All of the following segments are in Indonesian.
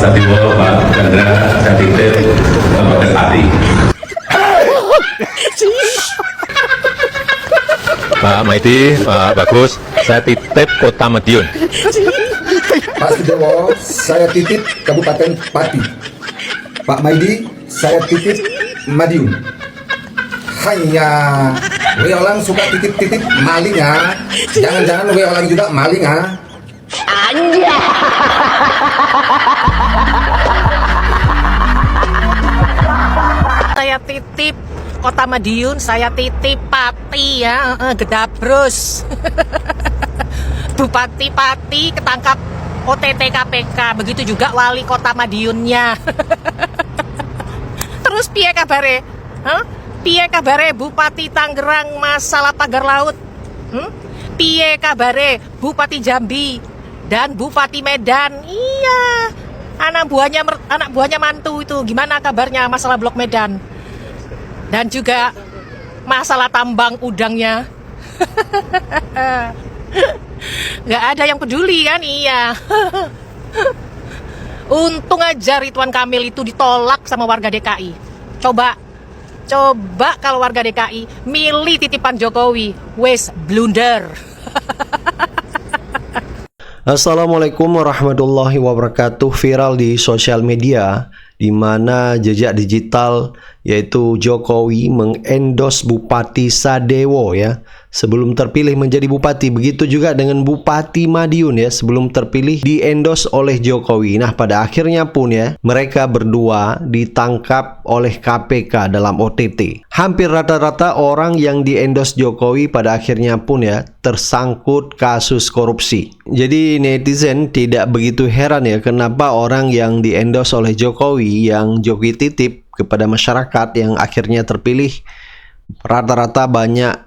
Satiwo, Pak Chandra, saya titip Kabupaten Pati. Pak Maidi, Pak Bagus, saya titip Kota Madiun. Pak Sudewo, saya titip Kabupaten Pati. Pak Maidi, saya titip Madiun. Hanya weolang suka titip-titip maling ya. Jangan-jangan weolang juga maling ya. Saya titip Kota Madiun, saya titip Pati ya, Gedabrus. Bupati Pati ketangkap OTT KPK, begitu juga wali Kota Madiunnya. Terus piye kabare? Piye kabare Bupati Tangerang masalah pagar laut? Piye kabare Bupati Jambi dan Bupati Medan? Iya, anak buahnya mantu itu gimana kabarnya masalah Blok Medan? Dan juga masalah tambang udangnya. Nggak ada yang peduli kan? Iya. Untung aja Ridwan Kamil itu ditolak sama warga DKI. Coba kalau warga DKI milih titipan Jokowi, wes blunder. Assalamualaikum warahmatullahi wabarakatuh. Viral di sosial media di mana jejak digital yaitu Jokowi mengendos Bupati Sadewo ya sebelum terpilih menjadi bupati. Begitu juga dengan Bupati Madiun ya sebelum terpilih diendos oleh Jokowi. Nah, pada akhirnya pun ya mereka berdua ditangkap oleh KPK dalam OTT. Hampir rata-rata orang yang diendos Jokowi pada akhirnya pun ya tersangkut kasus korupsi. Jadi netizen tidak begitu heran ya kenapa orang yang diendos oleh Jokowi yang Jokowi titip kepada masyarakat yang akhirnya terpilih rata-rata banyak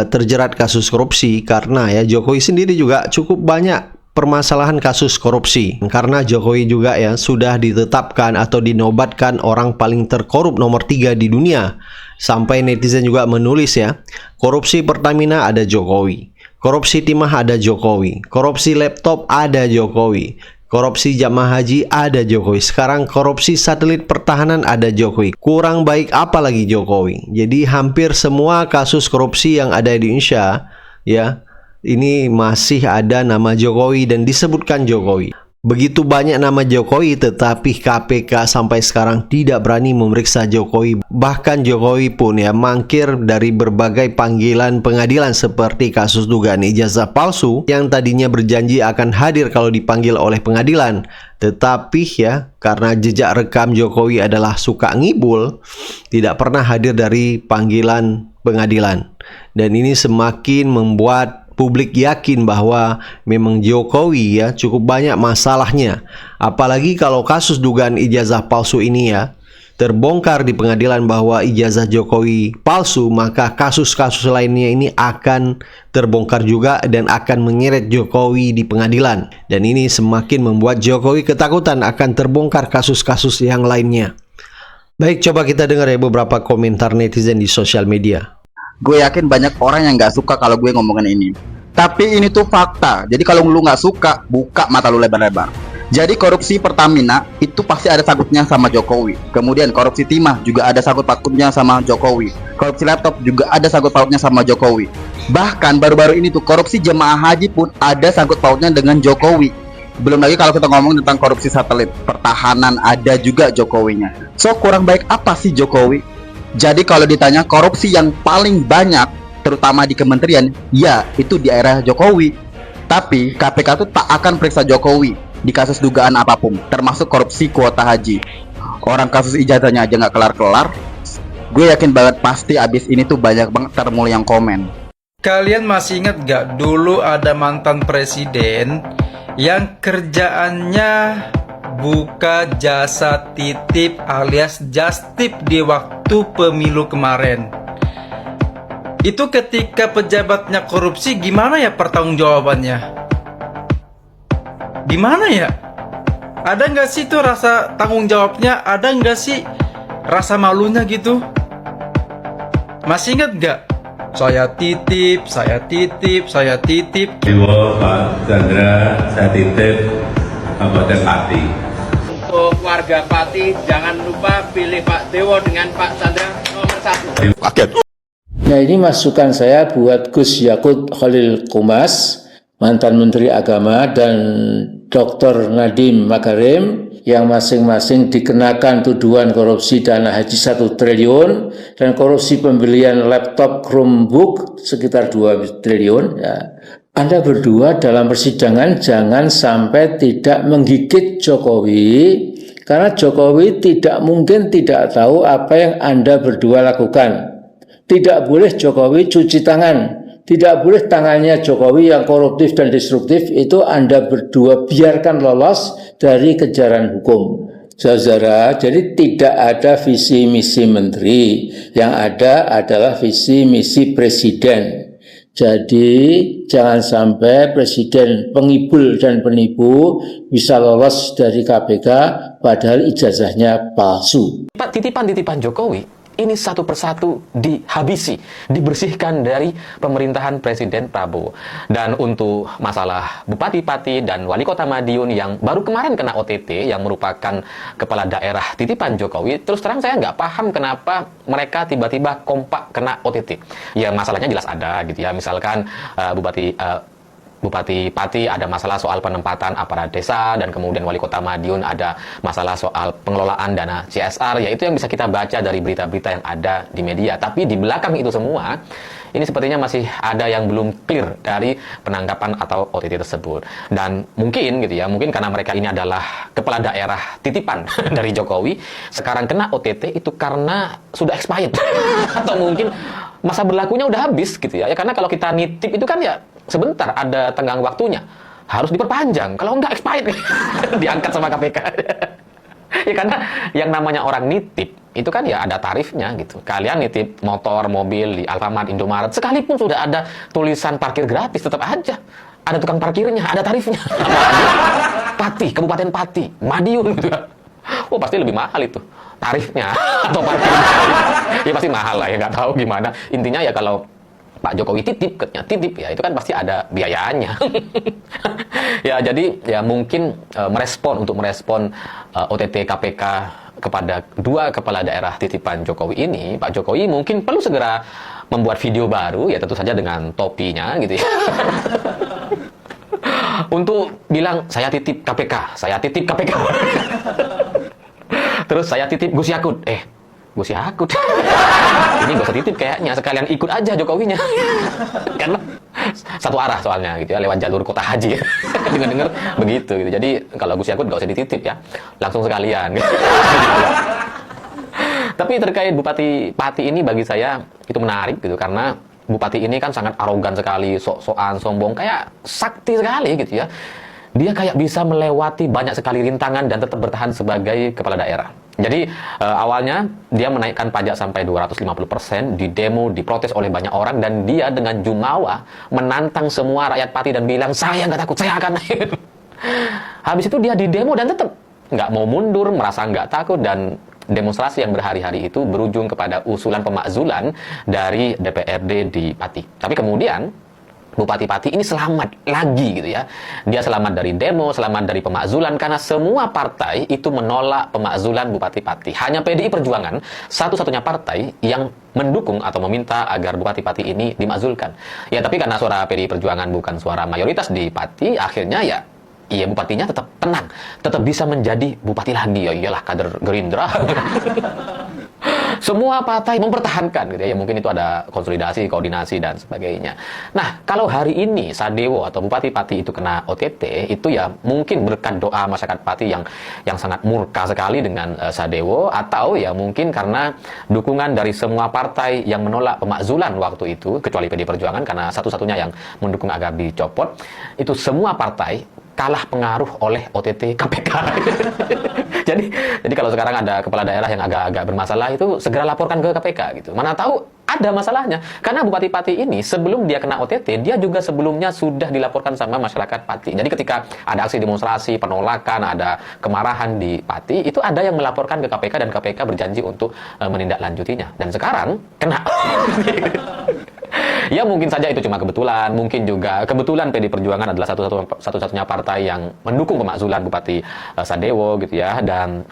terjerat kasus korupsi, karena ya Jokowi sendiri juga cukup banyak permasalahan kasus korupsi, karena Jokowi juga ya sudah ditetapkan atau dinobatkan orang paling terkorup nomor 3 di dunia. Sampai netizen juga menulis ya, korupsi Pertamina ada Jokowi, korupsi timah ada Jokowi, korupsi laptop ada Jokowi, korupsi jamaah haji ada Jokowi, sekarang korupsi satelit pertahanan ada Jokowi. Kurang baik apa lagi Jokowi? Jadi hampir semua kasus korupsi yang ada di Indonesia ya ini masih ada nama Jokowi dan disebutkan Jokowi. Begitu banyak nama Jokowi tetapi KPK sampai sekarang tidak berani memeriksa Jokowi. Bahkan Jokowi pun ya mangkir dari berbagai panggilan pengadilan seperti kasus dugaan ijazah palsu yang tadinya berjanji akan hadir kalau dipanggil oleh pengadilan. Tetapi ya karena jejak rekam Jokowi adalah suka ngibul, tidak pernah hadir dari panggilan pengadilan. Dan ini semakin membuat publik yakin bahwa memang Jokowi ya cukup banyak masalahnya. Apalagi kalau kasus dugaan ijazah palsu ini ya terbongkar di pengadilan bahwa ijazah Jokowi palsu, maka kasus-kasus lainnya ini akan terbongkar juga dan akan menyeret Jokowi di pengadilan. Dan ini semakin membuat Jokowi ketakutan akan terbongkar kasus-kasus yang lainnya. Baik, coba kita dengar ya beberapa komentar netizen di sosial media. Gue yakin banyak orang yang nggak suka kalau gue ngomongin ini. Tapi ini tuh fakta. Jadi kalau lu nggak suka, buka mata lu lebar-lebar. Jadi korupsi Pertamina itu pasti ada sangkutnya sama Jokowi. Kemudian korupsi timah juga ada sangkut pautnya sama Jokowi. Korupsi laptop juga ada sangkut pautnya sama Jokowi. Bahkan baru-baru ini tuh korupsi jemaah haji pun ada sangkut pautnya dengan Jokowi. Belum lagi kalau kita ngomong tentang korupsi satelit pertahanan ada juga Jokowinya. So kurang baik apa sih Jokowi? Jadi kalau ditanya korupsi yang paling banyak terutama di kementerian, ya itu di era Jokowi. Tapi KPK tuh tak akan periksa Jokowi di kasus dugaan apapun, termasuk korupsi kuota haji. Orang kasus ijazahnya aja nggak kelar-kelar. Gue yakin banget pasti abis ini tuh banyak banget termul yang komen. Kalian masih ingat gak dulu ada mantan presiden yang kerjaannya buka jasa titip alias jastip di waktu pemilu kemarin? Itu ketika pejabatnya korupsi gimana ya pertanggungjawabannya? Gimana ya? Ada nggak sih tuh rasa tanggung jawabnya? Ada nggak sih rasa malunya gitu? Masih ingat nggak? Saya titip, saya titip, saya titip. Satiwo, Pak Chandra, saya titip Kabupaten Pati. warga Pati jangan lupa pilih Pak Dewo dengan Pak Chandra nomor 1. Nah, ini masukan saya buat Gus Yakut Khalil Qumas, mantan Menteri Agama, dan Dr. Nadiem Makarim, yang masing-masing dikenakan tuduhan korupsi dana haji 1 triliun dan korupsi pembelian laptop Chromebook sekitar 2 triliun. Ya. Anda berdua dalam persidangan jangan sampai tidak menggigit Jokowi, karena Jokowi tidak mungkin tidak tahu apa yang Anda berdua lakukan. Tidak boleh Jokowi cuci tangan. Tidak boleh tangannya Jokowi yang koruptif dan destruktif itu Anda berdua biarkan lolos dari kejaran hukum. Saudara, jadi tidak ada visi misi menteri. Yang ada adalah visi misi presiden. Jadi jangan sampai presiden pengibul dan penipu bisa lolos dari KPK padahal ijazahnya palsu. Titipan-titipan Jokowi ini satu persatu dihabisi, dibersihkan dari pemerintahan Presiden Prabowo. Dan untuk masalah Bupati Pati dan Wali Kota Madiun yang baru kemarin kena OTT, yang merupakan kepala daerah titipan Jokowi, terus terang saya nggak paham kenapa mereka tiba-tiba kompak kena OTT. Ya masalahnya jelas ada gitu ya, misalkan Bupati Pati ada masalah soal penempatan aparat desa, dan kemudian Wali Kota Madiun ada masalah soal pengelolaan dana CSR, yaitu yang bisa kita baca dari berita-berita yang ada di media. Tapi di belakang itu semua, ini sepertinya masih ada yang belum clear dari penangkapan atau OTT tersebut. Dan mungkin gitu ya, mungkin karena mereka ini adalah kepala daerah titipan dari Jokowi, sekarang kena OTT itu karena sudah expired atau mungkin masa berlakunya udah habis gitu ya. Ya karena kalau kita nitip itu kan ya sebentar, ada tenggang waktunya, harus diperpanjang. Kalau enggak expired diangkat sama KPK. Ya karena yang namanya orang nitip itu kan ya ada tarifnya gitu. Kalian nitip motor, mobil di Alfamart, Indomaret, sekalipun sudah ada tulisan parkir gratis, tetap aja ada tukang parkirnya, ada tarifnya. Pati, Kabupaten Pati, Madiun gitu. Oh pasti lebih mahal itu tarifnya atau parkirnya. Ya pasti mahal lah ya, nggak tahu gimana. Intinya ya kalau Pak Jokowi titip ya itu kan pasti ada biayanya. Ya jadi ya mungkin merespon OTT KPK kepada dua kepala daerah titipan Jokowi ini, Pak Jokowi mungkin perlu segera membuat video baru, ya tentu saja dengan topinya gitu ya. Untuk bilang saya titip KPK. Terus saya titip Gus Yakut. Gus Yakut. Ini gak usah titip kayaknya, sekalian ikut aja Jokowinya. Karena satu arah soalnya gitu ya, lewat jalur kota haji. Dengar-dengar begitu gitu. Jadi kalau Gus Yakut gak usah dititip ya, langsung sekalian. Gitu. Tapi terkait Bupati Pati ini bagi saya itu menarik gitu, karena Bupati ini kan sangat arogan sekali, sok-sokan, sombong, kayak sakti sekali gitu ya. Dia kayak bisa melewati banyak sekali rintangan dan tetap bertahan sebagai kepala daerah. Jadi awalnya dia menaikkan pajak sampai 250%, di demo, diprotes oleh banyak orang, dan dia dengan jumawa menantang semua rakyat Pati dan bilang, saya nggak takut, saya akan naik. Habis itu dia di demo dan tetap nggak mau mundur, merasa nggak takut, dan demonstrasi yang berhari-hari itu berujung kepada usulan pemakzulan dari DPRD di Pati. Tapi kemudian Bupati Pati ini selamat lagi gitu ya. Dia selamat dari demo, selamat dari pemakzulan, karena semua partai itu menolak pemakzulan Bupati Pati. Hanya PDI Perjuangan satu-satunya partai yang mendukung atau meminta agar Bupati Pati ini dimakzulkan. Ya tapi karena suara PDI Perjuangan bukan suara mayoritas di Pati, akhirnya ya bupatinya tetap tenang, tetap bisa menjadi bupati lagi. Ya iyalah, kader Gerindra. Semua partai mempertahankan gitu ya. Mungkin itu ada konsolidasi, koordinasi dan sebagainya. Nah, kalau hari ini Sadewo atau Bupati Pati itu kena OTT, itu ya mungkin berkat doa masyarakat Pati yang sangat murka sekali dengan Sadewo, atau ya mungkin karena dukungan dari semua partai yang menolak pemakzulan waktu itu, kecuali PDI Perjuangan karena satu-satunya yang mendukung agar dicopot. Itu semua partai kalah pengaruh oleh OTT KPK. Jadi kalau sekarang ada kepala daerah yang agak-agak bermasalah, itu segera laporkan ke KPK gitu. Mana tahu ada masalahnya. Karena Bupati Pati ini sebelum dia kena OTT, dia juga sebelumnya sudah dilaporkan sama masyarakat Pati. Jadi ketika ada aksi demonstrasi, penolakan, ada kemarahan di Pati, itu ada yang melaporkan ke KPK dan KPK berjanji untuk menindaklanjutinya. Dan sekarang kena. Ya mungkin saja itu cuma kebetulan, mungkin juga kebetulan PDI Perjuangan adalah satu-satunya partai yang mendukung pemakzulan Bupati Sadewo gitu ya, dan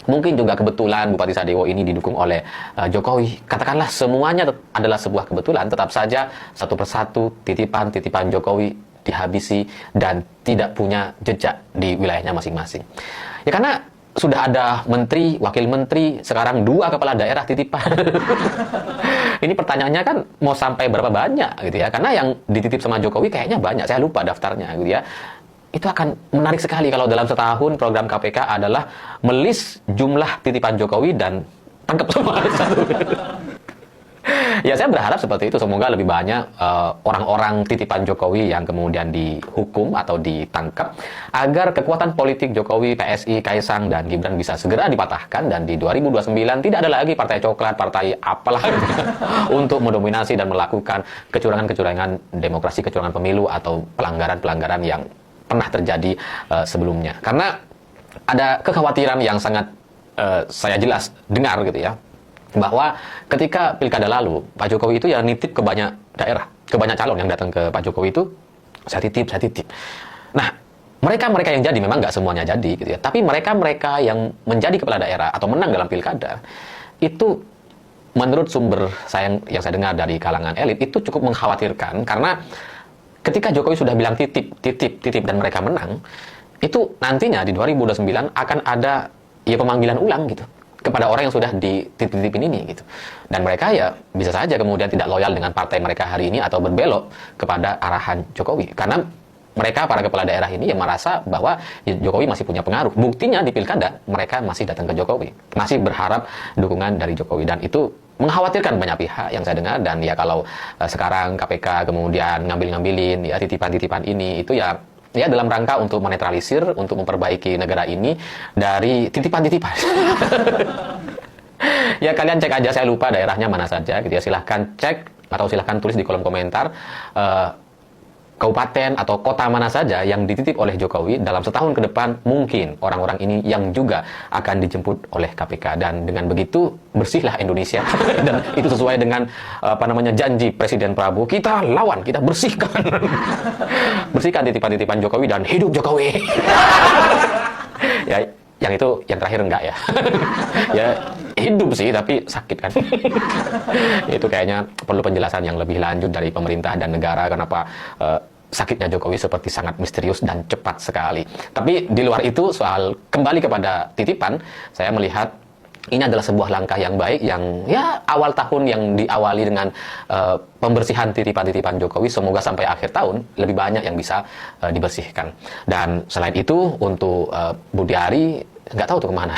Mungkin juga kebetulan Bupati Sadewo ini didukung oleh Jokowi. Katakanlah semuanya adalah sebuah kebetulan, tetap saja satu persatu titipan-titipan Jokowi dihabisi dan tidak punya jejak di wilayahnya masing-masing. Ya karena sudah ada menteri, wakil menteri, sekarang 2 kepala daerah titipan. Ini pertanyaannya kan mau sampai berapa banyak gitu ya? Karena yang dititip sama Jokowi kayaknya banyak, saya lupa daftarnya gitu ya. Itu akan menarik sekali kalau dalam setahun program KPK adalah melis jumlah titipan Jokowi dan tangkap semua satu. Ya saya berharap seperti itu, semoga lebih banyak orang-orang titipan Jokowi yang kemudian dihukum atau ditangkap agar kekuatan politik Jokowi, PSI, Kaisang dan Gibran bisa segera dipatahkan dan di 2029 tidak ada lagi partai coklat, partai apalah untuk mendominasi dan melakukan kecurangan-kecurangan demokrasi, kecurangan pemilu atau pelanggaran-pelanggaran yang pernah terjadi sebelumnya. Karena ada kekhawatiran yang sangat saya jelas dengar gitu ya, bahwa ketika pilkada lalu Pak Jokowi itu ya nitip ke banyak daerah, ke banyak calon yang datang ke Pak Jokowi itu saya titip. Nah, mereka yang jadi memang nggak semuanya jadi gitu ya, tapi mereka yang menjadi kepala daerah atau menang dalam pilkada itu menurut sumber yang saya dengar dari kalangan elit itu cukup mengkhawatirkan, karena ketika Jokowi sudah bilang titip dan mereka menang, itu nantinya di 2029 akan ada ya pemanggilan ulang gitu kepada orang yang sudah dititipin ini gitu. Dan mereka ya bisa saja kemudian tidak loyal dengan partai mereka hari ini atau berbelok kepada arahan Jokowi. Karena mereka para kepala daerah ini yang merasa bahwa Jokowi masih punya pengaruh. Buktinya di pilkada mereka masih datang ke Jokowi, masih berharap dukungan dari Jokowi, dan itu mengkhawatirkan banyak pihak yang saya dengar. Dan ya kalau sekarang KPK kemudian ngambilin ya titipan-titipan ini, itu ya dalam rangka untuk menetralisir, untuk memperbaiki negara ini dari titipan-titipan. Ya kalian cek aja, saya lupa daerahnya mana saja gitu ya, silahkan cek atau silahkan tulis di kolom komentar kabupaten atau kota mana saja yang dititip oleh Jokowi dalam setahun ke depan. Mungkin orang-orang ini yang juga akan dijemput oleh KPK, dan dengan begitu bersihlah Indonesia. Dan itu sesuai dengan janji Presiden Prabowo, kita lawan, kita bersihkan. Bersihkan titipan-titipan Jokowi dan hidup Jokowi. Ya yang itu yang terakhir enggak ya. Ya hidup sih tapi sakit kan. Itu kayaknya perlu penjelasan yang lebih lanjut dari pemerintah dan negara, kenapa sakitnya Jokowi seperti sangat misterius dan cepat sekali. Tapi di luar itu, soal kembali kepada titipan, saya melihat ini adalah sebuah langkah yang baik, yang ya awal tahun yang diawali dengan pembersihan titipan-titipan Jokowi. Semoga sampai akhir tahun lebih banyak yang bisa dibersihkan. Dan selain itu untuk Budi Ari, nggak tahu tuh kemana.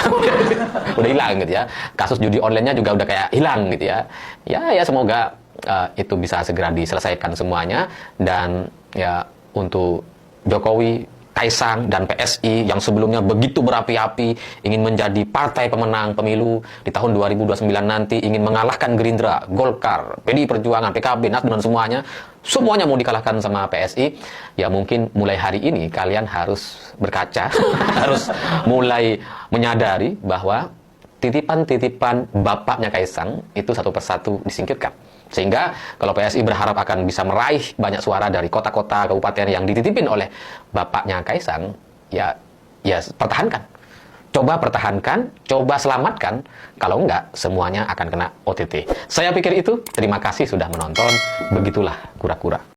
Udah hilang gitu ya. Kasus judi online-nya juga udah kayak hilang gitu ya. Ya semoga itu bisa segera diselesaikan semuanya. Dan ya untuk Jokowi, Kaisang dan PSI yang sebelumnya begitu berapi-api ingin menjadi partai pemenang pemilu di tahun 2029 nanti, ingin mengalahkan Gerindra, Golkar, PDI Perjuangan, PKB, Nasdem dan semuanya mau dikalahkan sama PSI. Ya mungkin mulai hari ini kalian harus berkaca, harus mulai menyadari bahwa titipan-titipan bapaknya Kaisang itu satu persatu disingkirkan. Sehingga kalau PSI berharap akan bisa meraih banyak suara dari kota-kota, kabupaten yang dititipin oleh bapaknya Kaisang, ya pertahankan. Coba pertahankan, coba selamatkan. Kalau enggak, semuanya akan kena OTT. Saya pikir itu. Terima kasih sudah menonton. Begitulah kura-kura.